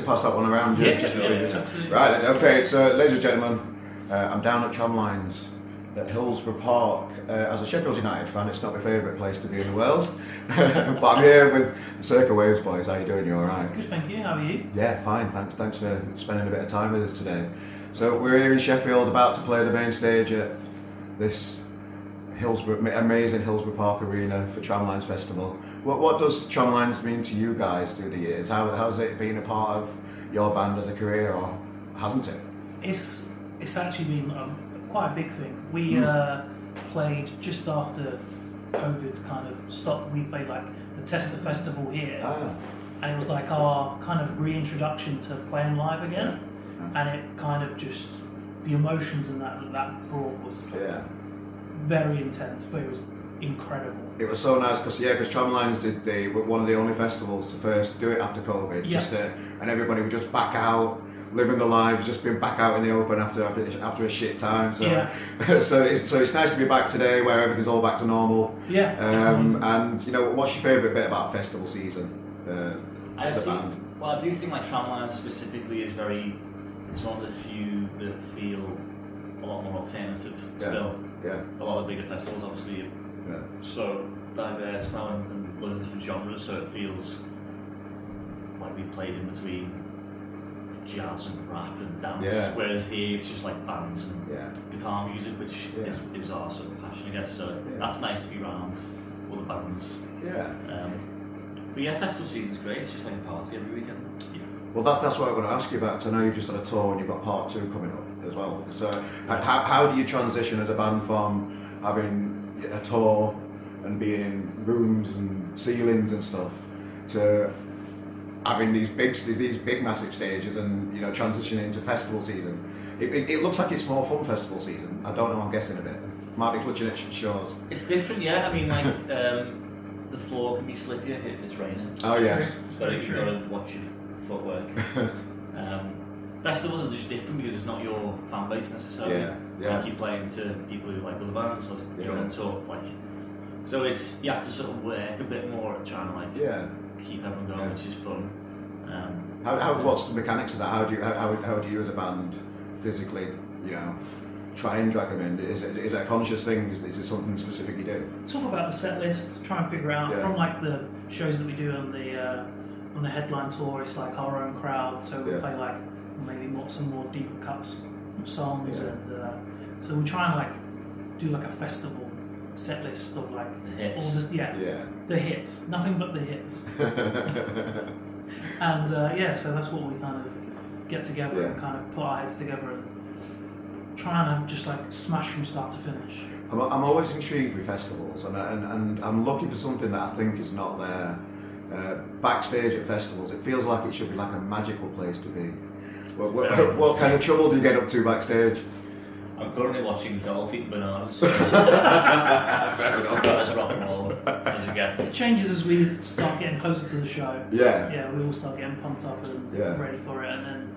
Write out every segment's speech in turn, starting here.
pass that one around? Yeah, absolutely. Right, okay, so ladies and gentlemen, I'm down at Tramlines at Hillsborough Park. As a Sheffield United fan, it's not my favourite place to be in the world, but I'm here with the Circa Waves boys. How you doing? You alright? Good, thank you. How are you? Yeah, fine, thanks for spending a bit of time with us today. So we're here in Sheffield about to play the main stage at this amazing Hillsborough Park Arena for Tramlines Festival. What does Tramlines mean to you guys through the years? How's it been a part of your band as a career, or hasn't it? It's actually been quite a big thing. We played just after COVID kind of stopped. We played like the Tester Festival here, and it was like our kind of reintroduction to playing live again. And it kind of just, the emotions in that brought was very intense, but it was incredible. It was so nice because Tramlines they were one of the only festivals to first do it after COVID. And everybody would just back out, living their lives, just being back out in the open after a shit time. So so it's nice to be back today where everything's all back to normal. And you know, what's your favourite bit about festival season as a band? Well, I do think like Tramlines specifically is it's one of the few that feel a lot more alternative still. A lot of bigger festivals obviously are so diverse now and loads of different genres, so it feels like we played in between jazz and rap and dance, whereas here it's just like bands and guitar music, which is our sort of passion, I guess, so that's nice to be around all the bands. But yeah, festival season's great, it's just like a party every weekend. Well, that's what I'm going to ask you about, because I know you've just had a tour and you've got part 2 coming up as well. So how do you transition as a band from having a tour and being in rooms and ceilings and stuff to having these big massive stages and, you know, transitioning into festival season? It looks like it's more fun festival season. I don't know, I'm guessing a bit. Might be clutching at shores. It's different, I mean, like the floor can be slippy if it's raining. Oh yes. So you've got to watch your footwork. Festivals are just different because it's not your fan base necessarily. Like you're playing to people who like other bands, so you're on tour. It's like, so it's, you have to sort of work a bit more at trying to like keep everyone going, which is fun. What's the mechanics of that? How do you as a band physically, you know, try and drag them in? Is it a conscious thing? Is it something specific you do? Talk about the set list, try and figure out from like the shows that we do on the headline tour. It's like our own crowd, so we play like maybe some more deeper cuts songs, and so we try and like do like a festival set list of like the hits. All this, the hits, nothing but the hits. And so that's what we kind of get together and kind of put our heads together and try and just like smash from start to finish. I'm always intrigued with festivals, and I'm looking for something that I think is not there. Backstage at festivals, it feels like it should be like a magical place to be. What kind of trouble do you get up to backstage? I'm currently watching Golf Eating Bananas. As rock and roll as it gets. It changes as we start getting closer to the show. We all start getting pumped up and ready for it, and then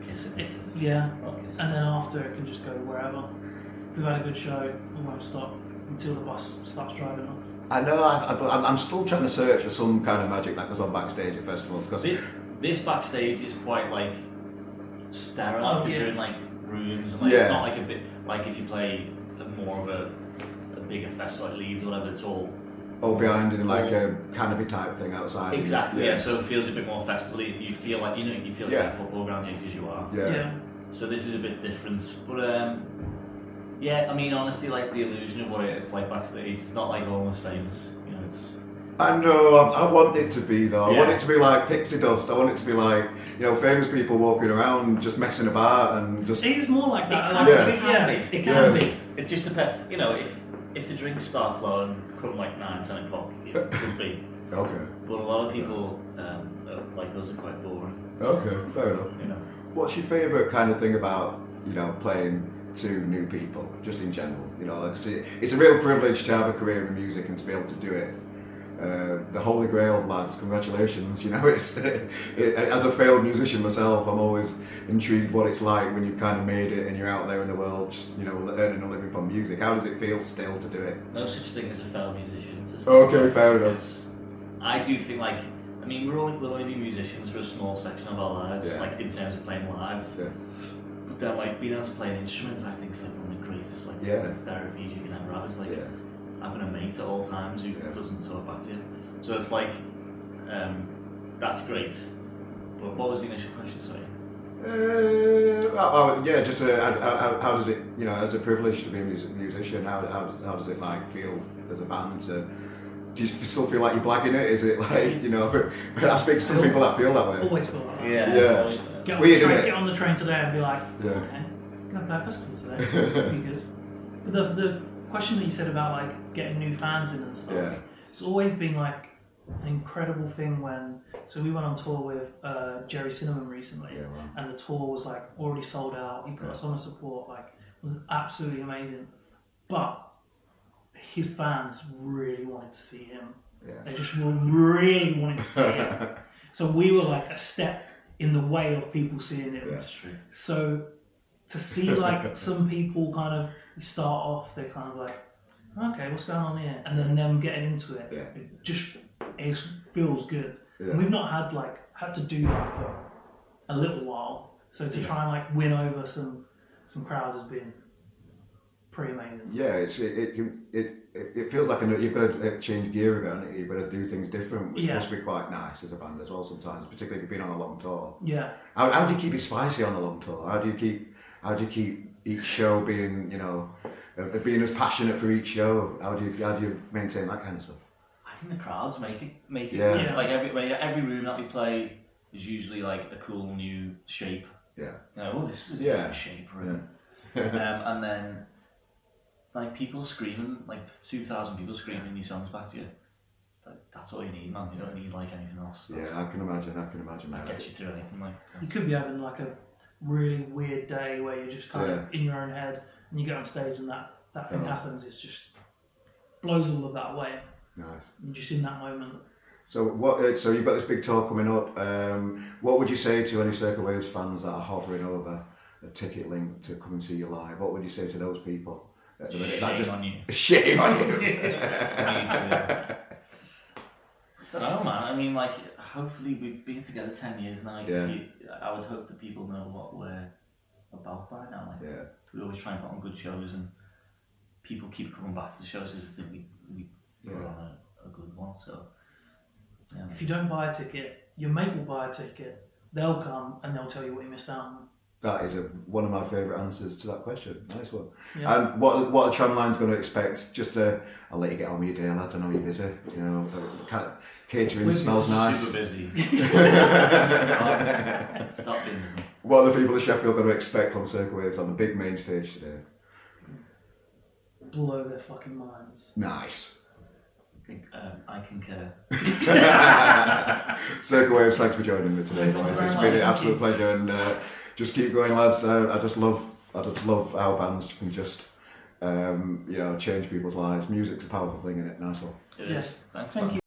and then after it can just go wherever. If we've had a good show, we won't stop until the bus starts driving off. I know, I'm still trying to search for some kind of magic that goes on backstage at festivals. Cause this backstage is quite like sterile, because you're in like rooms, and like, it's not like a bit like if you play more of a bigger festival like Leeds or whatever, it's all behind in like a canopy type thing outside. Exactly, so it feels a bit more festival. You feel like you feel like a football ground here because you are. So this is a bit different, but I mean, honestly, like the illusion of what it's like backstage, it's not like Almost Famous, you know. I know, I want it to be though. I want it to be like pixie dust. I want it to be like, you know, famous people walking around just messing about and just. It's more like that. It can be. It just depends. You know, if the drinks start flowing come like 9-10 o'clock, it could be. Okay. But a lot of people like those are quite boring. Okay, fair enough. You know. What's your favourite kind of thing about, you know, playing to new people, just in general? You know, like, it's a real privilege to have a career in music and to be able to do it. The Holy Grail, lads, congratulations. You know, as a failed musician myself, I'm always intrigued what it's like when you've kind of made it and you're out there in the world, just, you know, earning a living from music. How does it feel still to do it? No such thing as a failed musician. Okay, fair enough. I do think like I mean, we'll only be musicians for a small section of our lives, like in terms of playing live. Yeah. But then, like being able to play an instrument, I think is like one of the greatest like therapies you can ever have. It's like having a mate at all times who doesn't talk back to you. So it's like that's great. But what was the initial question? Sorry. Just how does it, as a privilege to be a musician, how does it like feel as a band to? Do you still feel like you're blagging it? Is it like, I speak to some people that feel that way. Always feel like that. Yeah. Get on the train today and be like, okay, I'm going to play a festival today. Be good. But the question that you said about like getting new fans in and stuff, it's always been like an incredible thing so we went on tour with Jerry Cinnamon recently, and the tour was like already sold out. He put us on a support, like it was absolutely amazing. But his fans really wanted to see him. They just really wanted to see him. So we were like a step in the way of people seeing him. That's true. So to see like some people kind of start off, they're kind of like, okay, what's going on here? And then them getting into it, it feels good. And we've not had to do that for a little while. So to try and like win over some crowds has been pretty amazing. Yeah, it feels like you've got to change gear again. You've got to do things different, which must be quite nice as a band as well sometimes, particularly if you've been on a long tour. Yeah. How do you keep it spicy on the long tour? How do you keep each show being being as passionate for each show? How do you maintain that kind of stuff? I think the crowds make it. Yeah. Like every room that we play is usually like a cool new shape. Yeah. This is a different shape room. And then like people screaming, like 2,000 people screaming new songs back to you. That's all you need, man. You don't need like anything else. I can imagine. That gets you through anything. Like you could be having like a really weird day where you're just kind of in your own head, and you get on stage and that thing happens. It just blows all of that away. Nice. You're just in that moment. So so you've got this big tour coming up. What would you say to any Circa Waves fans that are hovering over a ticket link to come and see you live? What would you say to those people? Shame on you. Shame on you. I don't know, man. I mean, like, hopefully we've been together 10 years now. I would hope that people know what we're about by now. Like, we always try and put on good shows, and people keep coming back to the shows because they think we put on a good one. So, if you don't buy a ticket, your mate will buy a ticket. They'll come and they'll tell you what you missed out on. That is one of my favourite answers to that question. Nice one. Yeah. And what are Tramlines going to expect? I'll let you get on with your day, lads. I know you're busy. Catering smells nice. Super busy. Stop being busy. What are the people of Sheffield going to expect from Circa Waves on the big main stage today? Blow their fucking minds. Nice. I concur. Circa Waves, thanks for joining me today, guys. It's been an absolute pleasure, and just keep going, lads. I just love how bands can just change people's lives. Music's a powerful thing, isn't it? Nice one. It is. Thanks, Thank you.